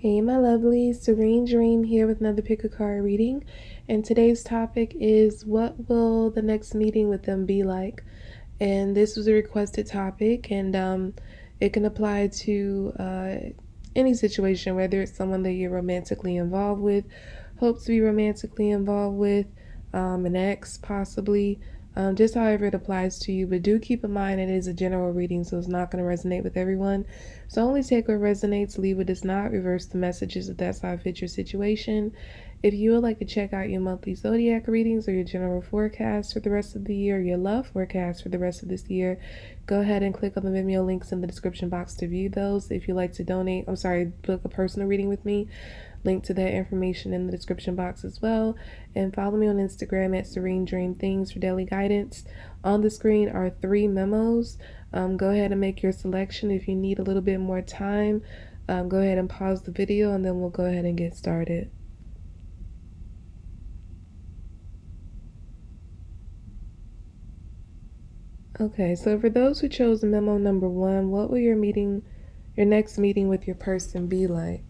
Hey, my lovely Serene Dream here with another pick a card reading. And today's topic is what will the next meeting with them be like? And this was a requested topic, and it can apply to any situation, whether it's someone that you're romantically involved with, hope to be romantically involved with, an ex possibly, just however it applies to you. But do keep in mind it is a general reading, so it's not going to resonate with everyone. So only take what resonates, leave what does not, reverse the messages if that's how it fits your situation. If you would like to check out your monthly Zodiac readings or your general forecast for the rest of the year, your love forecast for the rest of this year, go ahead and click on the Memo links in the description box to view those. If you'd like to book a personal reading with me, link to that information in the description box as well. And follow me on Instagram at Serene Dream Things for daily guidance. On the screen are 3 memos. Go ahead and make your selection. If you need a little bit more time, go ahead and pause the video and then we'll go ahead and get started. Okay, so for those who chose memo number 1, what will your next meeting with your person be like?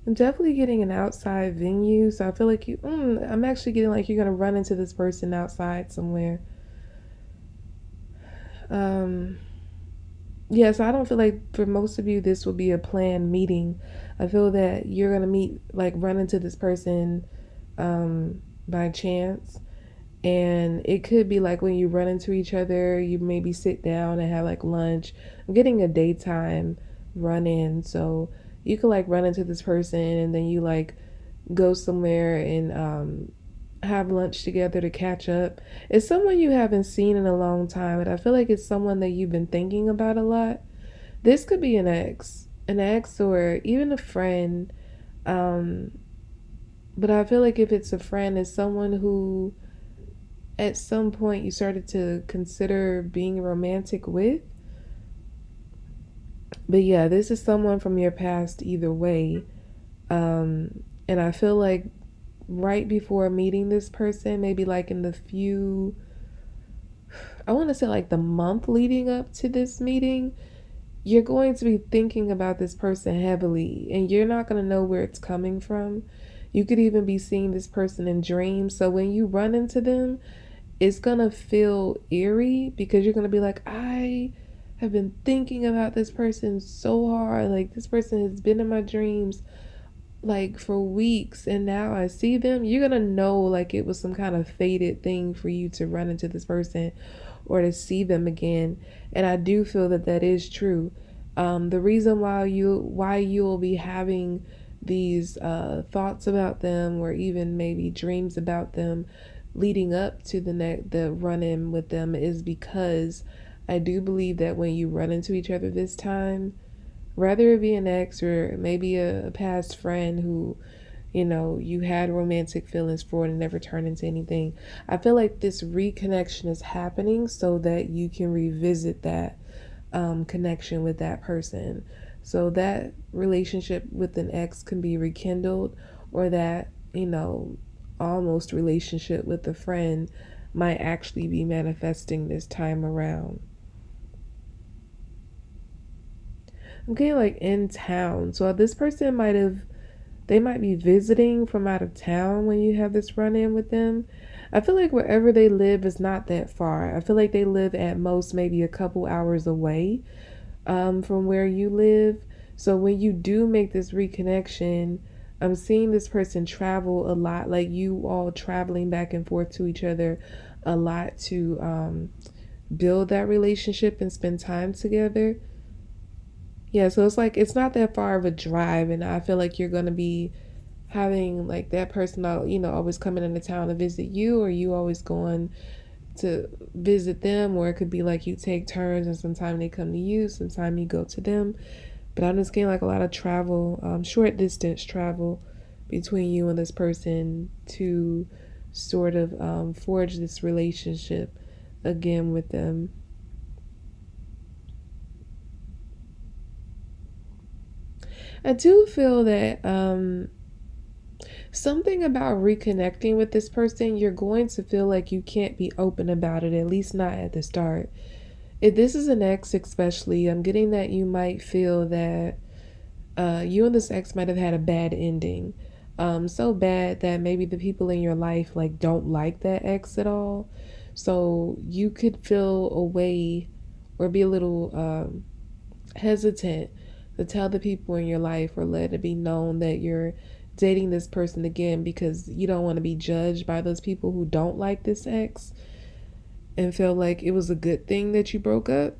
I'm definitely getting an outside venue, so I feel like I'm actually getting like you're gonna run into this person outside somewhere. Yeah, so I don't feel like for most of you this will be a planned meeting. I feel that you're gonna run into this person by chance. And it could be like when you run into each other, you maybe sit down and have like lunch. I'm getting a daytime run in, so you could like run into this person and then you like go somewhere and have lunch together to catch up. It's someone you haven't seen in a long time, and I feel like it's someone that you've been thinking about a lot. This could be an ex, or even a friend. Um, but I feel like if it's a friend, it's someone who at some point you started to consider being romantic with. But yeah, this is someone from your past either way. And I feel like right before meeting this person, maybe like in the few, I want to say like the month leading up to this meeting, you're going to be thinking about this person heavily and you're not going to know where it's coming from. You could even be seeing this person in dreams. So when you run into them, it's going to feel eerie because you're going to be like, I have been thinking about this person so hard. Like, this person has been in my dreams like for weeks, and now I see them. You're going to know like it was some kind of fated thing for you to run into this person or to see them again. And I do feel that that is true. The reason why you'll be having these thoughts about them, or even maybe dreams about them, leading up to the run in with them, is because I do believe that when you run into each other this time, whether it be an ex or maybe a past friend who you had romantic feelings for and it never turned into anything, I feel like this reconnection is happening so that you can revisit that connection with that person. So that relationship with an ex can be rekindled, or that, almost relationship with a friend might actually be manifesting this time around. I'm getting like in town. So this person they might be visiting from out of town when you have this run in with them. I feel like wherever they live is not that far. I feel like they live at most maybe a couple hours away from where you live. So when you do make this reconnection, I'm seeing this person travel a lot, like you all traveling back and forth to each other a lot to build that relationship and spend time together. Yeah, so it's like it's not that far of a drive, and I feel like you're gonna be having like that person out, always coming into town to visit you, or you always going to visit them, or it could be like you take turns and sometimes they come to you, sometimes you go to them. But I'm just getting like a lot of travel, short distance travel between you and this person to sort of forge this relationship again with them. I do feel that something about reconnecting with this person, you're going to feel like you can't be open about it, at least not at the start. If this is an ex, especially, I'm getting that you might feel that you and this ex might have had a bad ending. So bad that maybe the people in your life like don't like that ex at all. So you could feel a way or be a little hesitant to tell the people in your life or let it be known that you're dating this person again because you don't want to be judged by those people who don't like this ex and feel like it was a good thing that you broke up.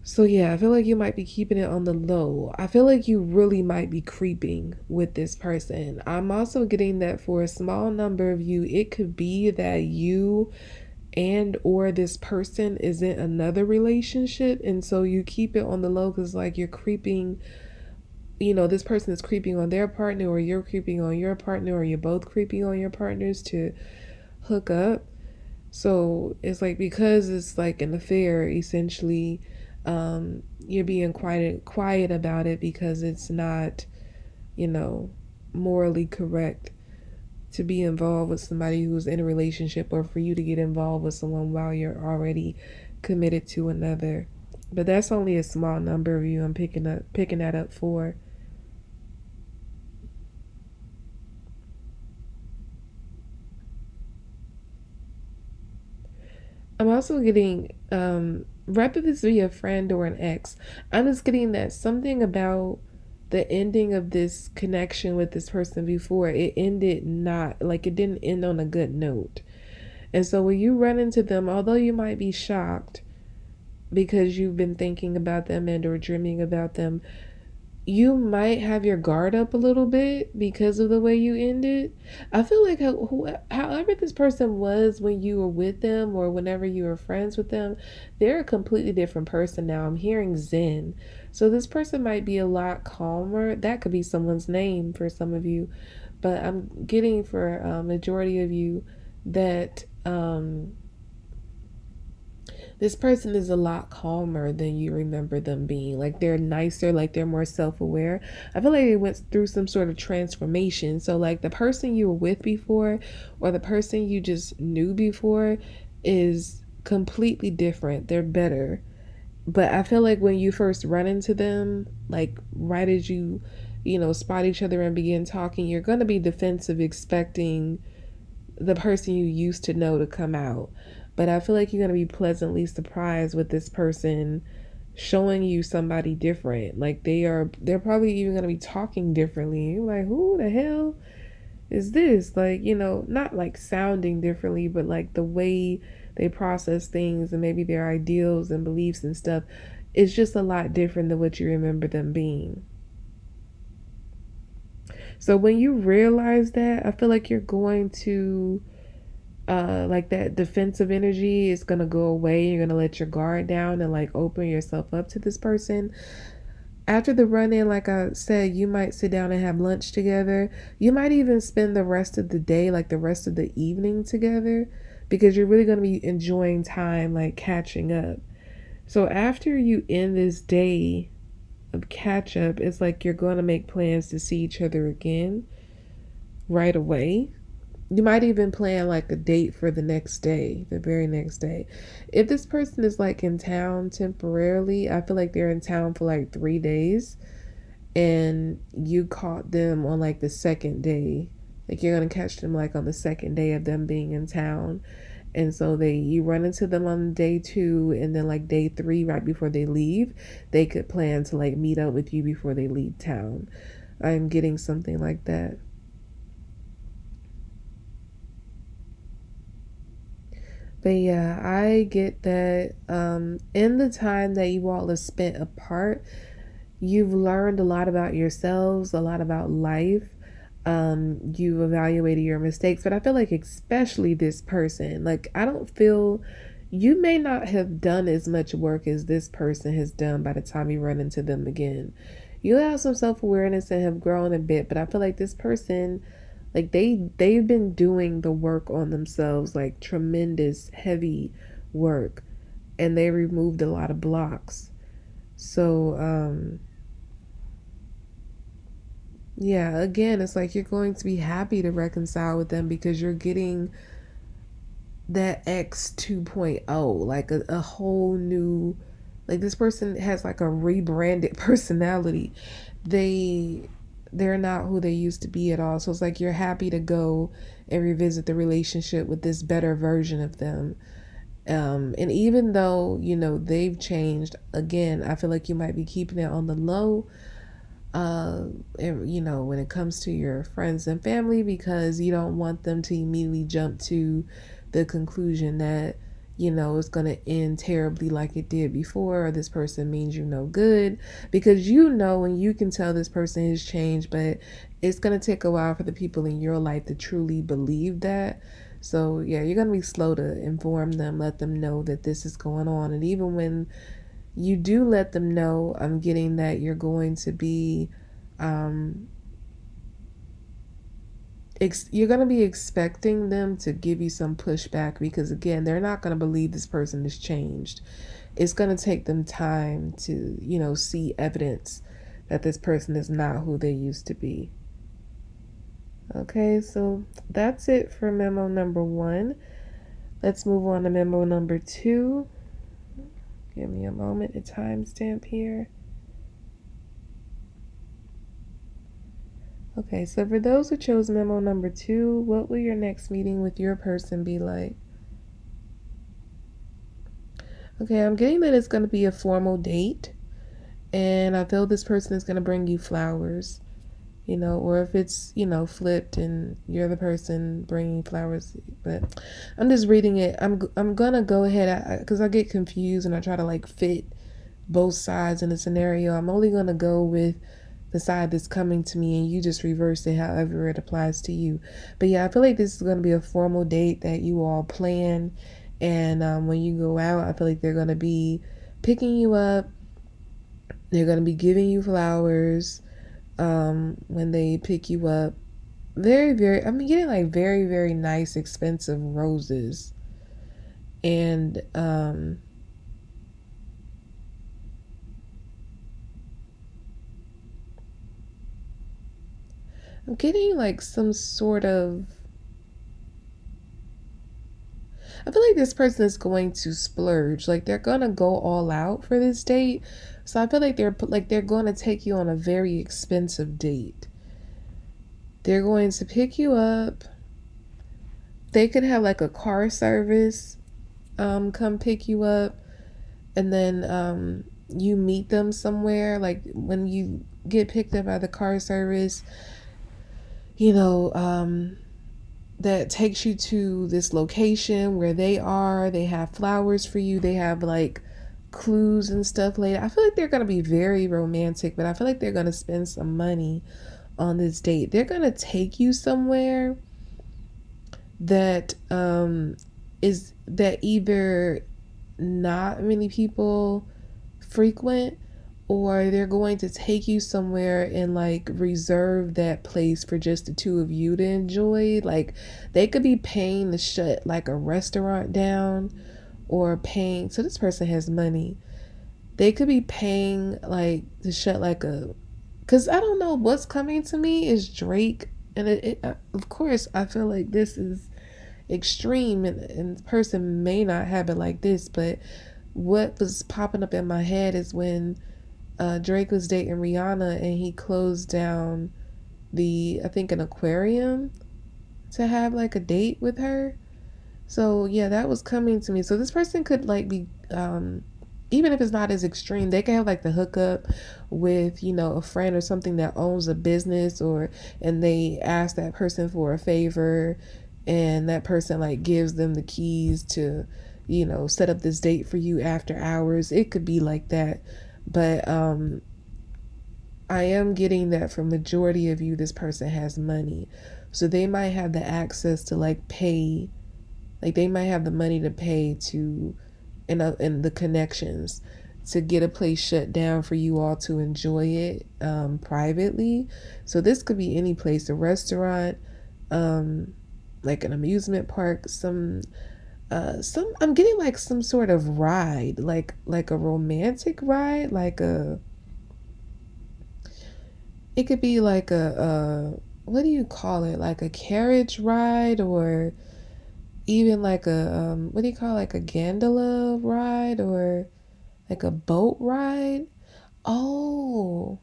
So yeah, I feel like you might be keeping it on the low. I feel like you really might be creeping with this person. I'm also getting that for a small number of you, it could be that you and or this person is in another relationship, and so you keep it on the low cuz like you're creeping, this person is creeping on their partner or you're creeping on your partner or you're both creeping on your partners to hook up. So it's like because it's like an affair, essentially, you're being quiet about it because it's not, you know, morally correct to be involved with somebody who's in a relationship or for you to get involved with someone while you're already committed to another. But that's only a small number of you I'm picking that up for. I'm also getting whether this be a friend or an ex, I'm just getting that something about the ending of this connection with this person before it ended not like it didn't end on a good note. And so when you run into them, although you might be shocked because you've been thinking about them and or dreaming about them, you might have your guard up a little bit because of the way you ended. I feel like however this person was when you were with them or whenever you were friends with them, they're a completely different person now. I'm hearing Zen. So this person might be a lot calmer. That could be someone's name for some of you, but I'm getting for a majority of you that this person is a lot calmer than you remember them being. Like they're nicer, like they're more self aware. I feel like they went through some sort of transformation. So, like the person you were with before or the person you just knew before is completely different. They're better. But I feel like when you first run into them, like right as you, spot each other and begin talking, you're going to be defensive, expecting the person you used to know to come out. But I feel like you're going to be pleasantly surprised with this person showing you somebody different. Like they're probably even going to be talking differently. You're like, who the hell is this? Like, not like sounding differently, but like the way they process things and maybe their ideals and beliefs and stuff. It's just a lot different than what you remember them being. So when you realize that, I feel like you're going to like that defensive energy is gonna go away. You're gonna let your guard down and like open yourself up to this person. After the run in, like I said, you might sit down and have lunch together. You might even spend the rest of the day, like the rest of the evening together, because you're really gonna be enjoying time like catching up. So after you end this day of catch up, it's like you're gonna make plans to see each other again right away. You might even plan like a date for the next day, the very next day. If this person is like in town temporarily, I feel like they're in town for like 3 days and you caught them on like the second day. Like you're gonna catch them like on the second day of them being in town. And so you run into them on day two and then like day three, right before they leave, they could plan to like meet up with you before they leave town. I'm getting something like that. But yeah, I get that in the time that you all have spent apart, you've learned a lot about yourselves, a lot about life. You've evaluated your mistakes, but I feel like, especially this person, like, I don't feel you may not have done as much work as this person has done by the time you run into them again. You have some self awareness and have grown a bit, but I feel like this person like they've been doing the work on themselves, like tremendous heavy work, and they removed a lot of blocks. So yeah, again, it's like you're going to be happy to reconcile with them because you're getting that X 2.0, like a whole new, like this person has like a rebranded personality. they they're not who they used to be at all. So it's like you're happy to go and revisit the relationship with this better version of them. And even though they've changed, again, I feel like you might be keeping it on the low, when it comes to your friends and family, because you don't want them to immediately jump to the conclusion that it's going to end terribly like it did before, or this person means you no good. Because and you can tell this person has changed, but it's going to take a while for the people in your life to truly believe that. So yeah, you're going to be slow to inform them, let them know that this is going on. And even when you do let them know, I'm getting that you're going to be um you're going to be expecting them to give you some pushback, because again, they're not going to believe this person has changed. It's going to take them time to see evidence that this person is not who they used to be. Okay, so that's it for memo number 1. Let's move on to memo number 2. Give me a moment, a timestamp here. Okay, so for those who chose memo number 2, what will your next meeting with your person be like? Okay, I'm getting that it's going to be a formal date, and I feel this person is going to bring you flowers, or if it's, flipped and you're the person bringing flowers. But I'm just reading it. I'm going to go ahead, because I get confused and I try to like fit both sides in the scenario. I'm only going to go with the side that's coming to me, and you just reverse it however it applies to you. But yeah, I feel like this is going to be a formal date that you all plan, and when you go out, I feel like they're going to be picking you up, they're going to be giving you flowers when they pick you up. Very, very, I'm getting like very, very nice expensive roses. And I'm getting like some sort of, I feel like this person is going to splurge. Like they're gonna go all out for this date. So I feel like they're going to take you on a very expensive date. They're going to pick you up. They could have like a car service come pick you up, and then you meet them somewhere. Like when you get picked up by the car service, you know, that takes you to this location where they are. They have flowers for you. They have like clues and stuff later. I feel like they're gonna be very romantic, but I feel like they're gonna spend some money on this date. They're gonna take you somewhere that is that either not many people frequent, or they're going to take you somewhere and like reserve that place for just the two of you to enjoy. Like they could be paying to shut like a restaurant down, or paying, so this person has money. They could be paying like to shut like a, because I don't know, what's coming to me is Drake. And of course, I feel like this is extreme, and the person may not have it like this, but what was popping up in my head is when Drake was dating Rihanna and he closed down I think an aquarium to have like a date with her. So yeah, that was coming to me. So this person could like be, even if it's not as extreme, they can have like the hookup with, a friend or something that owns a business, and they ask that person for a favor, and that person like gives them the keys to, set up this date for you after hours. It could be like that. But I am getting that for majority of you, this person has money. So they might have the access to like pay, like they might have the money to pay to, and the connections to get a place shut down for you all to enjoy it privately. So this could be any place, a restaurant, like an amusement park, some I'm getting like some sort of ride, like a romantic ride, like it could be like a what do you call it, like a carriage ride, or even like a what do you call, like a gondola ride or like a boat ride. Oh,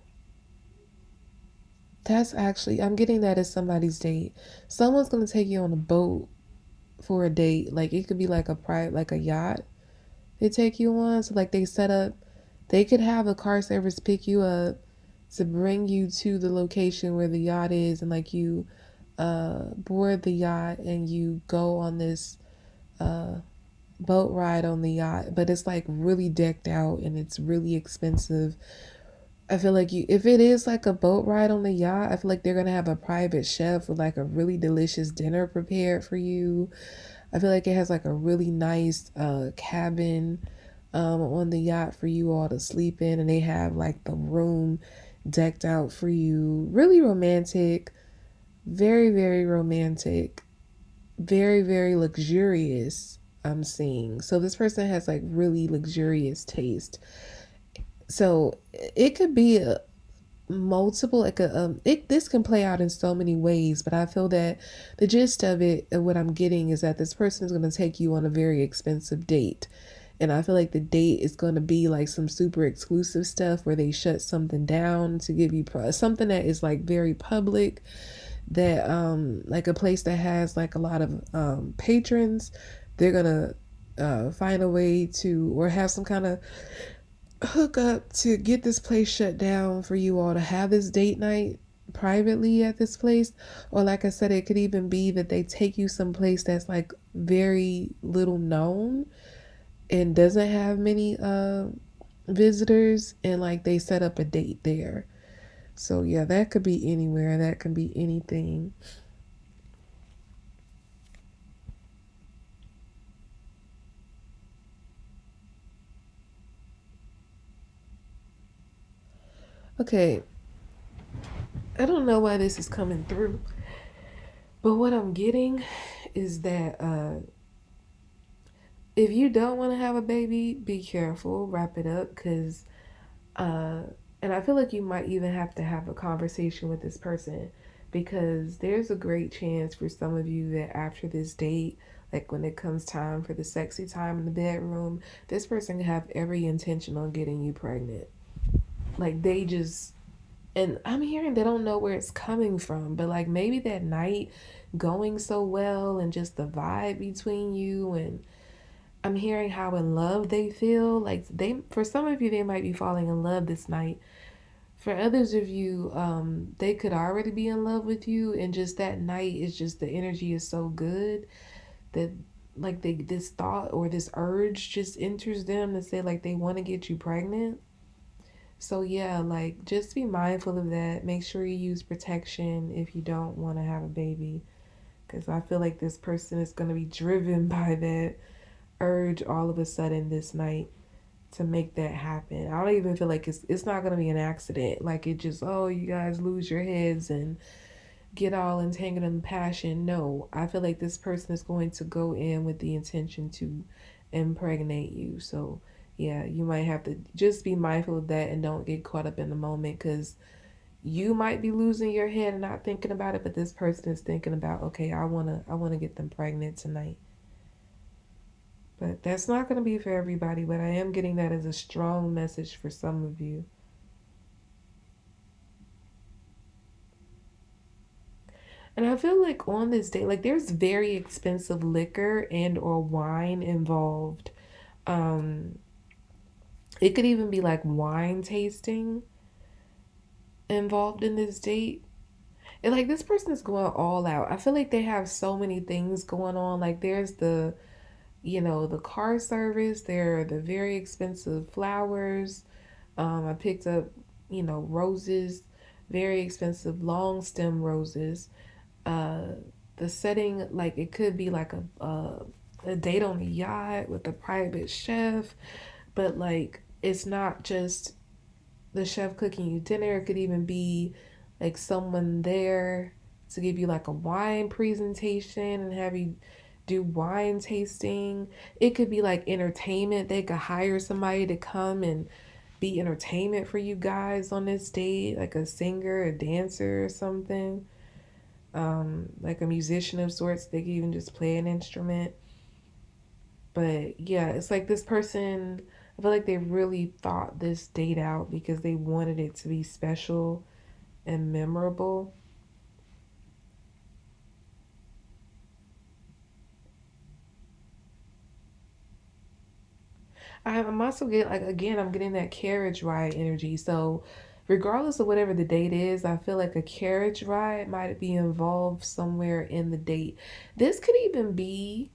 that's actually, I'm getting that as somebody's date. Someone's gonna take you on a boat for a date. Like it could be like a private, like a yacht they take you on. So like they set up, they could have a car service pick you up to bring you to the location where the yacht is, and like you board the yacht and you go on this uh boat ride on the yacht, but it's like really decked out and it's really expensive. I feel like you, if it is like a boat ride on the yacht, I feel like they're gonna have a private chef with like a really delicious dinner prepared for you. I feel like it has like a really nice cabin on the yacht for you all to sleep in, and they have like the room decked out for you. Really romantic, very, very romantic, very, very luxurious. I'm seeing. So this person has like really luxurious taste. So it could be a multiple, like a this can play out in so many ways, but I feel that the gist of it, what I'm getting, is that this person is going to take you on a very expensive date. And I feel like the date is going to be like some super exclusive stuff where they shut something down to give you something that is like very public, that like a place that has like a lot of patrons. They're going to find a way to, or have some kind of hook up to get this place shut down for you all to have this date night privately at this place. Or like I said, it could even be that they take you someplace that's like very little known and doesn't have many visitors, and like they set up a date there. So yeah, that could be anywhere, that can be anything. Okay, I don't know why this is coming through, but what I'm getting is that if you don't want to have a baby, be careful, wrap it up, because uh and I feel like you might even have to have a conversation with this person, because there's a great chance for some of you that after this date, like when it comes time for the sexy time in the bedroom, this person can have every intention on getting you pregnant. Like they just, and I'm hearing they don't know where it's coming from, but like maybe that night going so well and just the vibe between you, and I'm hearing how in love they feel. Like they, for some of you, they might be falling in love this night. For others of you, they could already be in love with you, and just that night is just, the energy is so good that like they, this thought or this urge just enters them to say like they want to get you pregnant. So yeah, like just be mindful of that. Make sure you use protection if you don't want to have a baby, because I feel like this person is going to be driven by that urge all of a sudden this night to make that happen. I don't even feel like it's not gonna be an accident. Like it just, oh, you guys lose your heads and get all entangled in passion. No, I feel like this person is going to go in with the intention to impregnate you. So yeah, you might have to just be mindful of that and don't get caught up in the moment, because you might be losing your head and not thinking about it, but this person is thinking about, okay, I wanna get them pregnant tonight. But that's not going to be for everybody, but I am getting that as a strong message for some of you. And I feel like on this day, like there's very expensive liquor and or wine involved. Um, it could even be like wine tasting involved in this date. And like this person is going all out. I feel like they have so many things going on. Like there's the, the car service, there are the very expensive flowers. I picked up, roses, very expensive long stem roses. Uh, the setting, like it could be like a date on a yacht with a private chef, but like it's not just the chef cooking you dinner. It could even be like someone there to give you like a wine presentation and have you do wine tasting. It could be like entertainment. They could hire somebody to come and be entertainment for you guys on this date, like a singer, a dancer, or something. like a musician of sorts. They can even just play an instrument. But yeah, it's like this person, I feel like they really thought this date out because they wanted it to be special and memorable. I'm also getting, like, again, I'm getting that carriage ride energy. So regardless of whatever the date is, I feel like a carriage ride might be involved somewhere in the date. This could even be,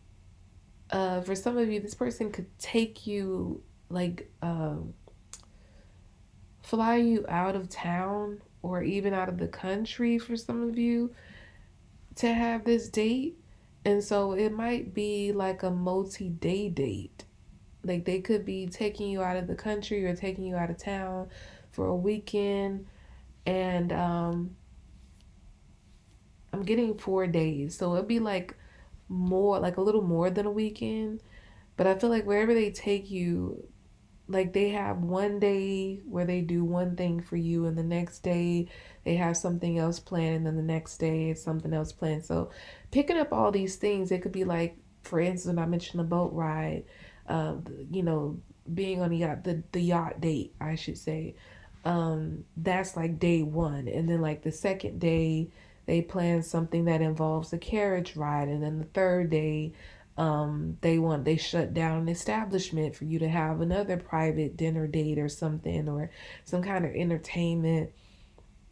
for some of you, this person could take you, like, fly you out of town or even out of the country for some of you to have this date. And so it might be like a multi-day date. Like they could be taking you out of the country or taking you out of town for a weekend. And I'm getting 4 days. So it'd be like more, like a little more than a weekend. But I feel like wherever they take you, like they have one day where they do one thing for you, and the next day they have something else planned, and then the next day it's something else planned. So picking up all these things, it could be like, for instance, when I mentioned the boat ride, you know, being on the yacht, the yacht date, I should say. That's like day one, and then like the second day they plan something that involves a carriage ride, and then the third day they shut down an establishment for you to have another private dinner date or something, or some kind of entertainment.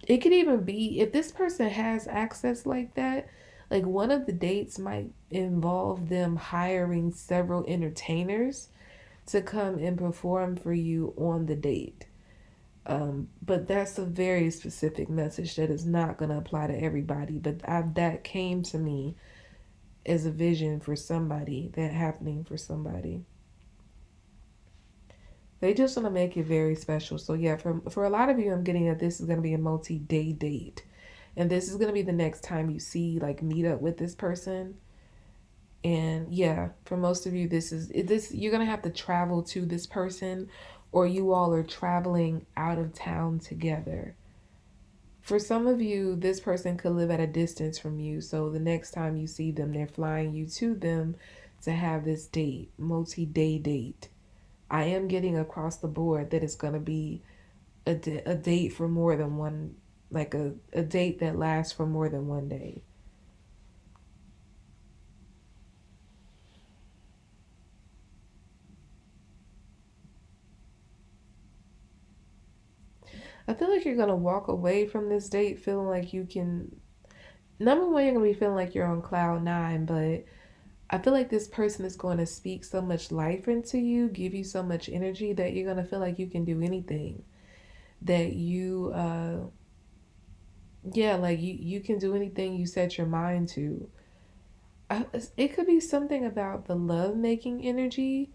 It could even be, if this person has access like that, like one of the dates might involve them hiring several entertainers to come and perform for you on the date. But that's a very specific message that is not going to apply to everybody. But that came to me as a vision for somebody, that happening for somebody. They just want to make it very special. So yeah, for a lot of you, I'm getting that this is going to be a multi-day date, and this is going to be the next time you see, like, meet up with this person. And yeah, for most of you, this you're going to have to travel to this person, or you all are traveling out of town together. For some of you, this person could live at a distance from you, so the next time you see them, they're flying you to them to have this date, multi-day date. I am getting across the board that it's going to be a date for more than one, like a date that lasts for more than one day. I feel like you're going to walk away from this date feeling like you can. Number one, you're going to be feeling like you're on cloud nine, but I feel like this person is going to speak so much life into you, give you so much energy that you're going to feel like you can do anything. That you, yeah, like you can do anything you set your mind to. It could be something about the love making energy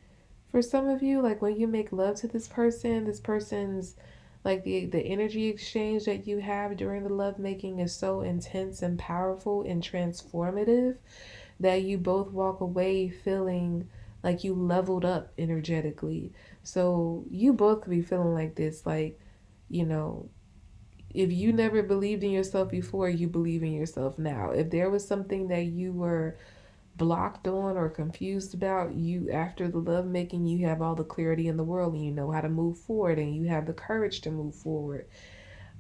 for some of you. Like when you make love to this person's, like the energy exchange that you have during the love making is so intense and powerful and transformative that you both walk away feeling like you leveled up energetically. So you both could be feeling like this, like, you know, if you never believed in yourself before, you believe in yourself now. If there was something that you were blocked on or confused about, you, after the love making, you have all the clarity in the world, and you know how to move forward, and you have the courage to move forward.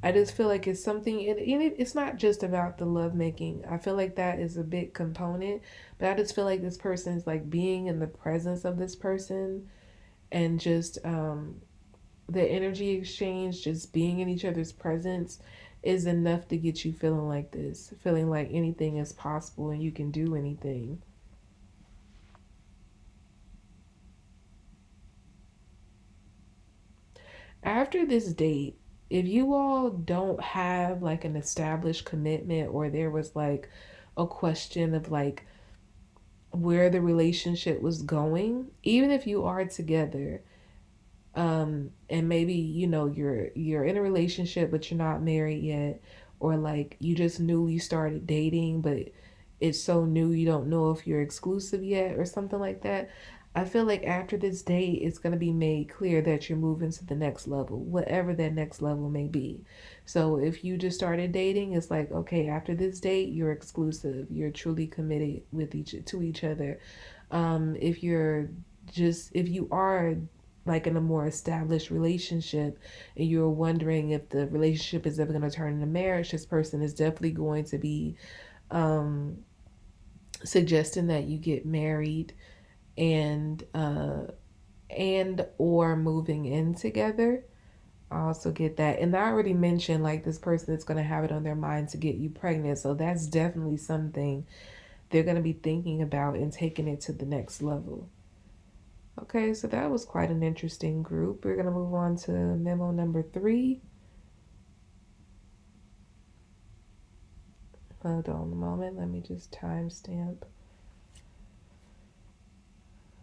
I just feel like it's something, and it's not just about the love making. I feel like that is a big component, but I just feel like this person is like being in the presence of this person, and just the energy exchange, just being in each other's presence is enough to get you feeling like this, feeling like anything is possible and you can do anything. After this date, if you all don't have like an established commitment, or there was like a question of like where the relationship was going, even if you are together, and maybe, you know, you're in a relationship but you're not married yet, or like you just newly started dating but it's so new you don't know if you're exclusive yet or something like that, I feel like after this date, it's going to be made clear that you're moving to the next level, whatever that next level may be. So if you just started dating, it's like, okay, after this date, you're exclusive. You're truly committed with each other. If you're if you are like in a more established relationship and you're wondering if the relationship is ever going to turn into marriage, this person is definitely going to be um, suggesting that you get married and or moving in together. I also get that. And I already mentioned like this person is going to have it on their mind to get you pregnant. So that's definitely something they're going to be thinking about and taking it to the next level. Okay, so that was quite an interesting group. We're going to move on to memo number 3. Hold on a moment. Let me just timestamp.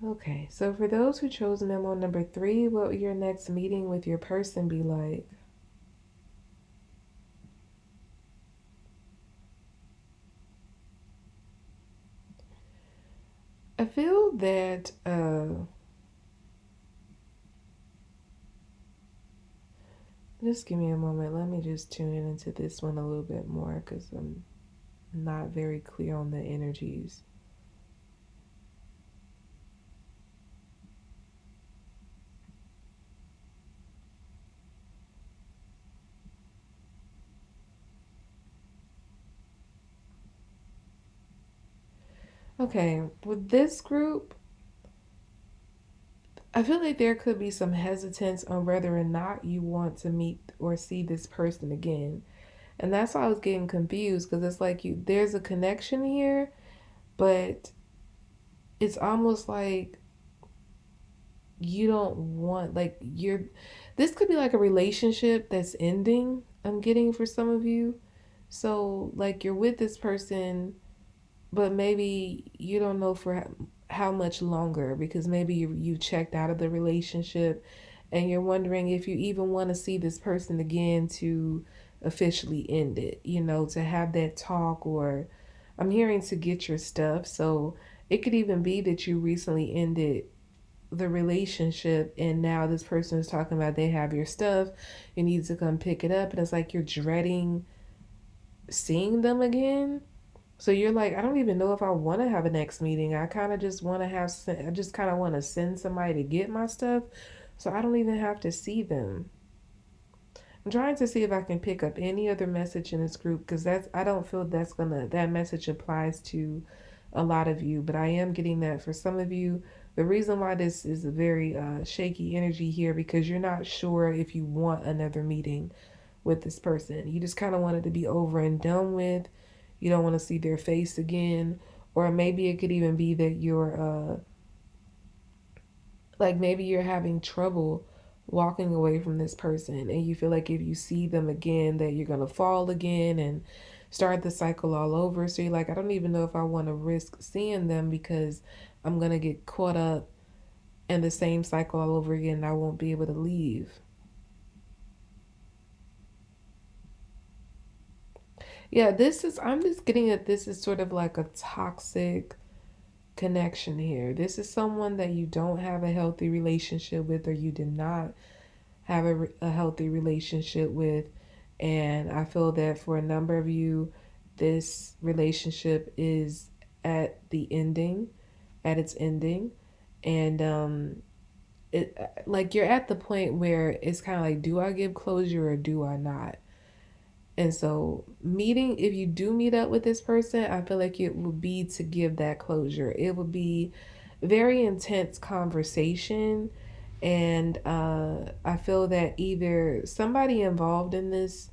Okay, so for those who chose memo number 3, what will your next meeting with your person be like? I feel that just give me a moment. Let me just tune in into this one a little bit more because I'm not very clear on the energies. Okay, with this group, I feel like there could be some hesitance on whether or not you want to meet or see this person again. And that's why I was getting confused because it's like there's a connection here, but it's almost like you don't want this could be like a relationship that's ending. I'm getting for some of you. So like you're with this person, but maybe you don't know for how much longer because maybe you checked out of the relationship and you're wondering if you even want to see this person again to officially end it, to have that talk, or I'm hearing to get your stuff. So it could even be that you recently ended the relationship and now this person is talking about they have your stuff, you need to come pick it up, and it's like you're dreading seeing them again. So you're like, I don't even know if I want to have a next meeting. I kind of just want to I just kind of want to send somebody to get my stuff so I don't even have to see them. I'm trying to see if I can pick up any other message in this group because I don't feel that message applies to a lot of you, but I am getting that for some of you. The reason why this is a very shaky energy here because you're not sure if you want another meeting with this person. You just kind of want it to be over and done with. You don't want to see their face again. Or maybe it could even be that maybe you're having trouble walking away from this person and you feel like if you see them again that you're going to fall again and start the cycle all over. So you're like, I don't even know if I want to risk seeing them because I'm going to get caught up in the same cycle all over again and I won't be able to leave. Yeah, I'm just getting that this is sort of like a toxic connection here. This is someone that you don't have a healthy relationship with, or you did not have a healthy relationship with. And I feel that for a number of you, this relationship is at the ending, at its ending. And it like you're at the point where it's kind of like, do I give closure or do I not? And so, if you do meet up with this person, I feel like it would be to give that closure. It would be very intense conversation. And I feel that either somebody involved in this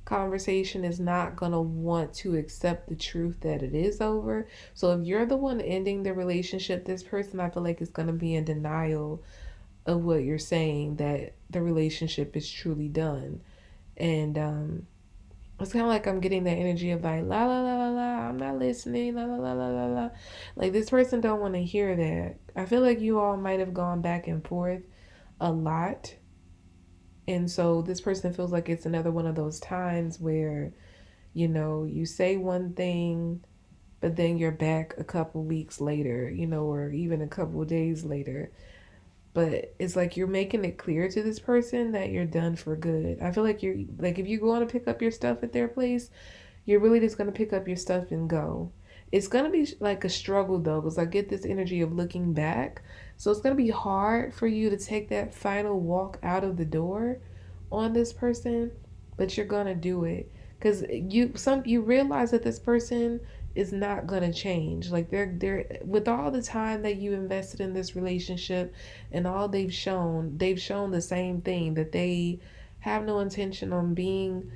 conversation is not going to want to accept the truth that it is over. So, if you're the one ending the relationship, this person, I feel like, is going to be in denial of what you're saying, that the relationship is truly done. And, it's kind of like I'm getting that energy of like la la la la la. I'm not listening. La la la la la la. Like this person don't want to hear that. I feel like you all might have gone back and forth a lot, and so this person feels like it's another one of those times where you say one thing, but then you're back a couple weeks later, or even a couple days later. But it's like you're making it clear to this person that you're done for good. I feel like you're like, if you go on to pick up your stuff at their place, you're really just going to pick up your stuff and go. It's going to be like a struggle though, because I get this energy of looking back. So it's going to be hard for you to take that final walk out of the door on this person, but you're going to do it because you realize that this person is not going to change. Like they're with all the time that you invested in this relationship and all they've shown the same thing, that they have no intention on being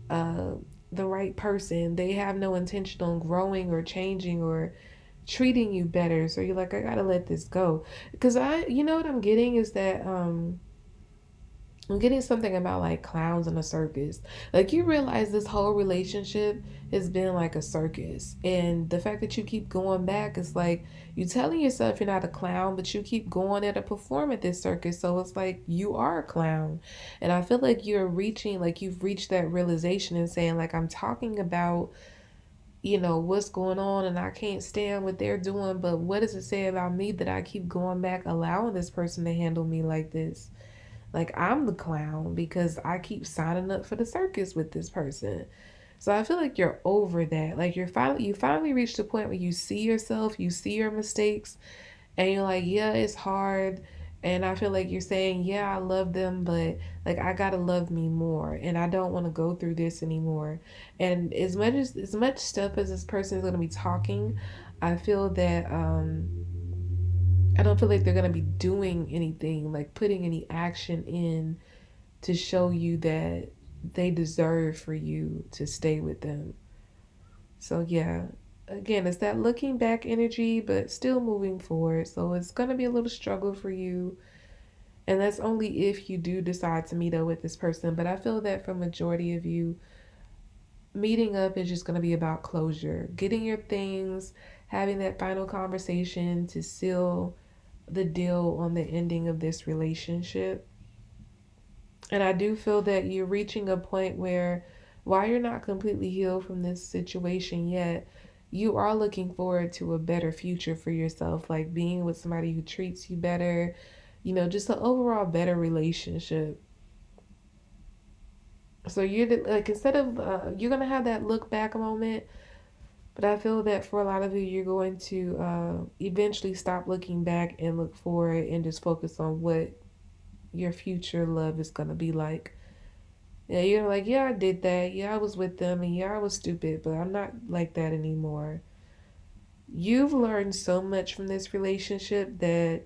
uh the right person. They have no intention on growing or changing or treating you better. So you're like, I gotta let this go. Because you know what I'm getting is that I'm getting something about like clowns in a circus. Like you realize this whole relationship has been like a circus. And the fact that you keep going back is like you telling yourself you're not a clown, but you keep going there to perform at this circus. So it's like you are a clown. And I feel like you've reached that realization and saying, like, I'm talking about, what's going on and I can't stand what they're doing, but what does it say about me that I keep going back allowing this person to handle me like this? Like I'm the clown because I keep signing up for the circus with this person. So I feel like you're over that. Like you finally reached the point where you see yourself, you see your mistakes, and you're like, yeah, it's hard. And I feel like you're saying, yeah, I love them, but like I gotta love me more, and I don't want to go through this anymore. And as much stuff as this person is gonna be talking, I feel that I don't feel like they're gonna be doing anything, like putting any action in to show you that they deserve for you to stay with them. So yeah, again, it's that looking back energy, but still moving forward. So it's gonna be a little struggle for you, and that's only if you do decide to meet up with this person. But I feel that for majority of you, meeting up is just gonna be about closure, getting your things, having that final conversation to seal the deal on the ending of this relationship. And I do feel that you're reaching a point where, while you're not completely healed from this situation yet, you are looking forward to a better future for yourself, like being with somebody who treats you better, just an overall better relationship. So you're like, instead of, you're going to have that look back moment, but I feel that for a lot of you, you're going to eventually stop looking back and look forward and just focus on what your future love is going to be like. Yeah, you're like, yeah, I did that. Yeah, I was with them, and yeah, I was stupid, but I'm not like that anymore. You've learned so much from this relationship that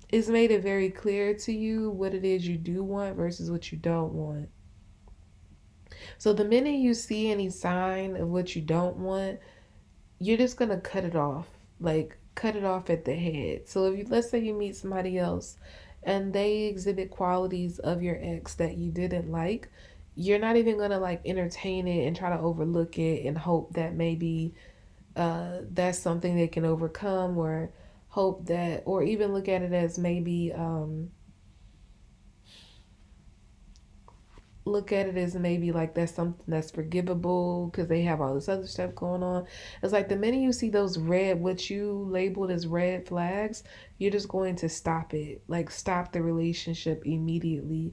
it's made it very clear to you what it is you do want versus what you don't want. So the minute you see any sign of what you don't want, you're just gonna cut it off. Like cut it off at the head. So if you, let's say you meet somebody else and they exhibit qualities of your ex that you didn't like, you're not even gonna like entertain it and try to overlook it and hope that maybe that's something they can overcome, or hope that, or even look at it as maybe look at it as maybe like that's something that's forgivable because they have all this other stuff going on. It's like the minute you see those what you labeled as red flags, you're just going to stop it. Like stop the relationship immediately.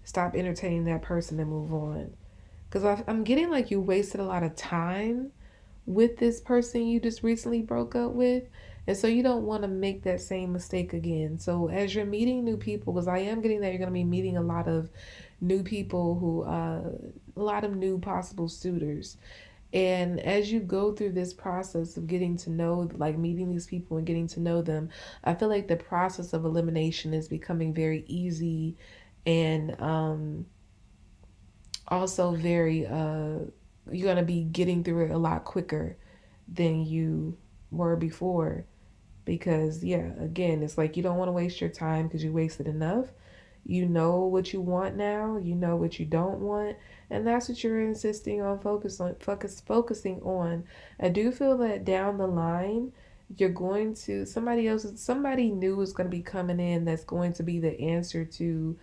Stop entertaining that person and move on. Because I'm getting like you wasted a lot of time with this person you just recently broke up with. And so you don't want to make that same mistake again. So as you're meeting new people, because I am getting that you're going to be meeting a lot of new people a lot of new possible suitors. And as you go through this process of getting to know, like meeting these people and getting to know them, I feel like the process of elimination is becoming very easy, and also very, you're going to be getting through it a lot quicker than you were before. Because, yeah, again, it's like you don't want to waste your time because you wasted enough. You know what you want now, you know what you don't want, and that's what you're insisting on focusing on. I do feel that down the line, you're going to somebody new is going to be coming in that's going to be the answer to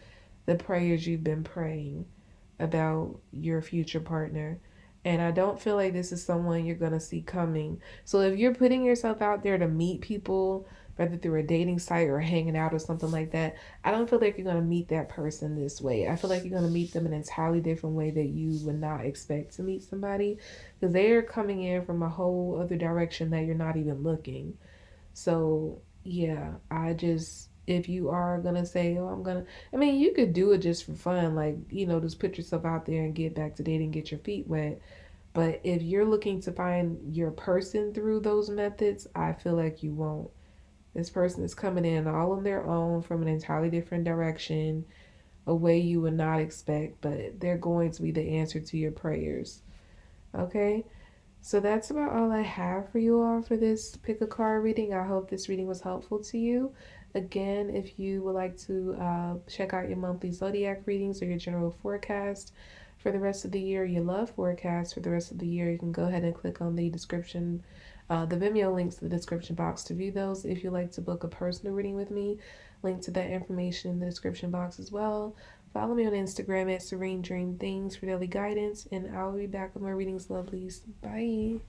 the prayers you've been praying about your future partner. And I don't feel like this is someone you're going to see coming. So if you're putting yourself out there to meet people, whether through a dating site or hanging out or something like that, I don't feel like you're going to meet that person this way. I feel like you're going to meet them in an entirely different way that you would not expect to meet somebody, because they're coming in from a whole other direction that you're not even looking. So, yeah, if you are gonna say, oh, I mean, you could do it just for fun, like, just put yourself out there and get back to dating, get your feet wet. But if you're looking to find your person through those methods, I feel like you won't. This person is coming in all on their own from an entirely different direction, a way you would not expect, but they're going to be the answer to your prayers. Okay? So that's about all I have for you all for this pick a card reading. I hope this reading was helpful to you. Again, if you would like to check out your monthly zodiac readings or your general forecast for the rest of the year, your love forecast for the rest of the year, you can go ahead and click on the description, the Vimeo links to the description box to view those. If you'd like to book a personal reading with me, link to that information in the description box as well. Follow me on Instagram at Serene Dream Things for daily guidance, and I'll be back with more readings, lovelies. Bye.